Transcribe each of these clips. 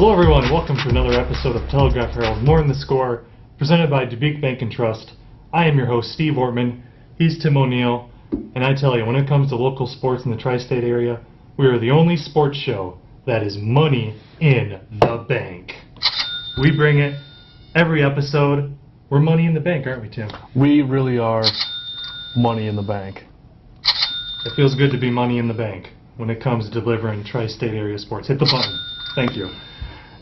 Hello everyone, welcome to another episode of Telegraph Herald, More in the Score, presented by Dubuque Bank and Trust. I am your host, Steve Ortman. He's Tim O'Neill, and I tell you, when it comes to local sports in the tri-state area, we are the only sports show that is money in the bank. We bring it every episode. We're money in the bank, aren't we, Tim? We really are money in the bank. It feels good to be money in the bank when it comes to delivering tri-state area sports. Hit the button. Thank you.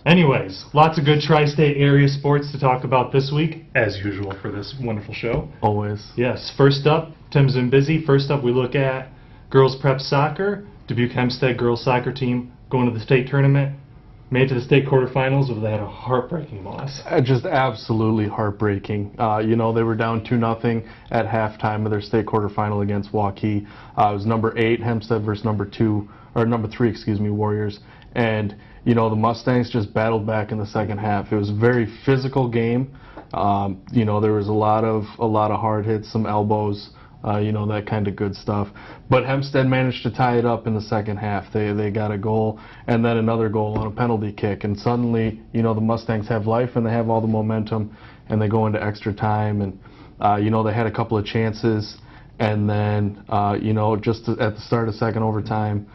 Anyways, lots of good tri-state area sports to talk about this week, as usual for this wonderful show. Always. Yes, first up, Tim's been busy. First up, we look at girls prep soccer. Dubuque Hempstead girls soccer team going to the state tournament. Made it to the state quarterfinals, but they had a heartbreaking loss. Just absolutely heartbreaking. They were down 2-0 at halftime of their state quarterfinal against Waukee. It was number 8 Hempstead versus number 3, Warriors. And the Mustangs just battled back in the second half. It was a very physical game. There was a lot of hard hits, some elbows, that kind of good stuff. But Hempstead managed to tie it up in the second half. They got a goal and then another goal on a penalty kick. And suddenly, the Mustangs have life and they have all the momentum and they go into extra time. And, they had a couple of chances. And then, just at the start of second overtime,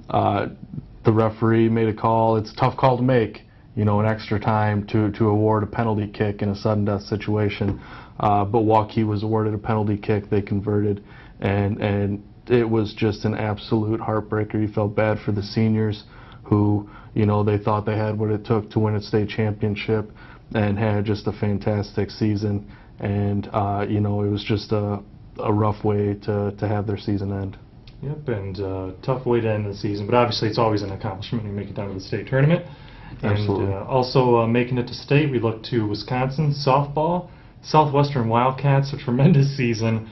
the referee made a call. It's a tough call to make, an extra time to award a penalty kick in a sudden death situation. But Waukee was awarded a penalty kick. They converted, and it was just an absolute heartbreaker. You felt bad for the seniors who, they thought they had what it took to win a state championship and had just a fantastic season. And, it was just a rough way to have their season end. Yep, and tough way to end the season, but obviously it's always an accomplishment when you make it down to the state tournament. Absolutely. And also making it to state, we look to Wisconsin softball. Southwestern Wildcats, a tremendous season,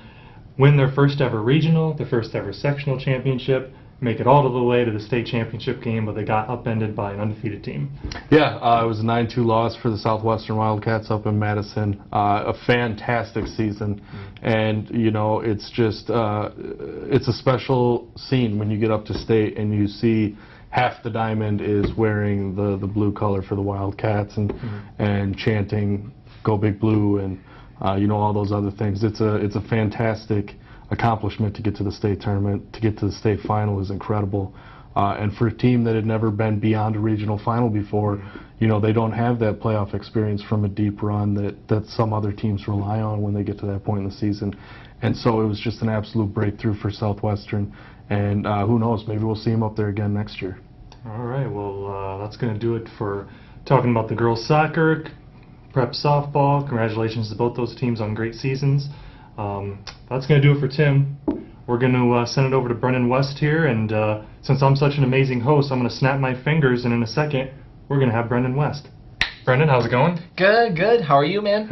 win their first ever regional, their first ever sectional championship, make it all the way to the state championship game, but they got upended by an undefeated team. Yeah, it was a 9-2 loss for the Southwestern Wildcats up in Madison. A fantastic season, and it's just it's a special scene when you get up to state and you see half the diamond is wearing the blue color for the Wildcats and chanting "Go Big Blue" and all those other things. It's a fantastic accomplishment to get to the state tournament. To get to the state final is incredible, and for a team that had never been beyond a regional final before, they don't have that playoff experience from a deep run that some other teams rely on when they get to that point in the season. And so it was just an absolute breakthrough for Southwestern, and who knows, maybe we'll see them up there again next year. All right, well, that's going to do it for talking about the girls soccer, prep softball. Congratulations to both those teams on great seasons. That's going to do it for Tim. We're going to send it over to Brenden West here, and since I'm such an amazing host, I'm going to snap my fingers, and in a second, we're going to have Brenden West. Brenden, how's it going? Good. How are you, man?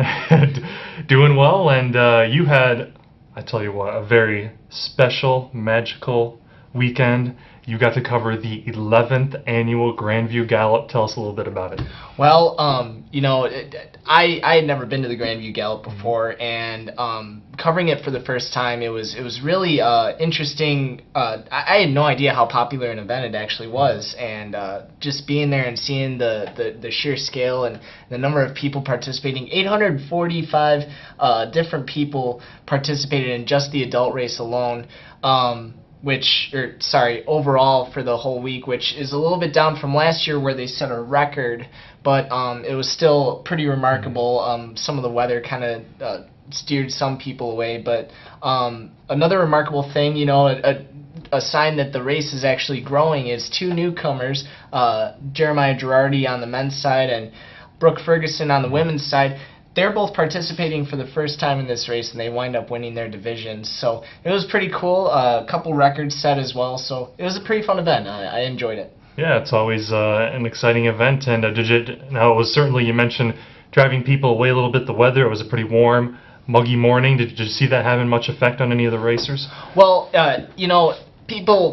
Doing well, and you had, I tell you what, a very special, magical weekend. You got to cover the 11th annual Grandview Gallop. Tell us a little bit about it. Well, I had never been to the Grandview Gallop before, and covering it for the first time, it was really interesting. I had no idea how popular an event it actually was, and just being there and seeing the sheer scale and the number of people participating. 845 different people participated in just the adult race alone. Overall for the whole week, which is a little bit down from last year where they set a record, but it was still pretty remarkable. Some of the weather kind of steered some people away, but another remarkable thing, a sign that the race is actually growing is 2 newcomers, Jeremiah Girardi on the men's side and Brooke Ferguson on the women's side. They're both participating for the first time in this race, and they wind up winning their divisions. So it was pretty cool. A couple records set as well. So it was a pretty fun event. I enjoyed it. Yeah, it's always an exciting event. And now it was certainly, you mentioned driving people away a little bit, the weather. It was a pretty warm, muggy morning. Did you see that having much effect on any of the racers? Well,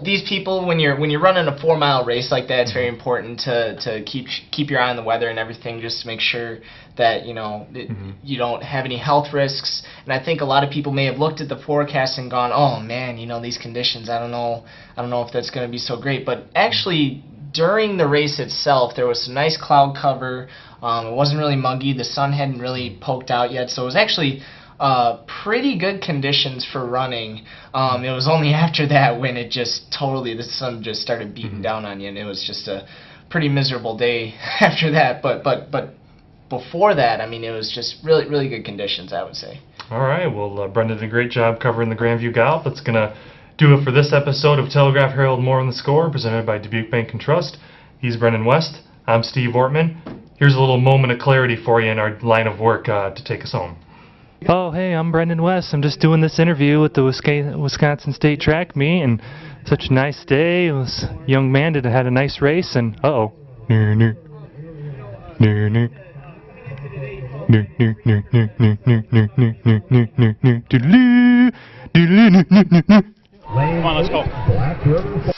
these people, when you're running a 4-mile race like that, it's very important to keep your eye on the weather and everything, just to make sure that you don't have any health risks. And I think a lot of people may have looked at the forecast and gone, oh man, these conditions, I don't know if that's going to be so great. But actually, during the race itself, there was some nice cloud cover. It wasn't really muggy. The sun hadn't really poked out yet, so it was actually pretty good conditions for running. It was only after that when it just totally, the sun just started beating down on you, and it was just a pretty miserable day after that. But before that, I mean, it was just really good conditions, I would say. All right, well, Brendan did a great job covering the Grandview Gallop. That's going to do it for this episode of Telegraph Herald More on the Score, presented by Dubuque Bank and Trust. He's Brenden West. I'm Steve Ortman. Here's a little moment of clarity for you in our line of work to take us home. Oh, hey, I'm Brenden West. I'm just doing this interview with the Wisconsin State Track Meet, and such a nice day. It was a young man that had a nice race, and uh-oh. Come on, let's go.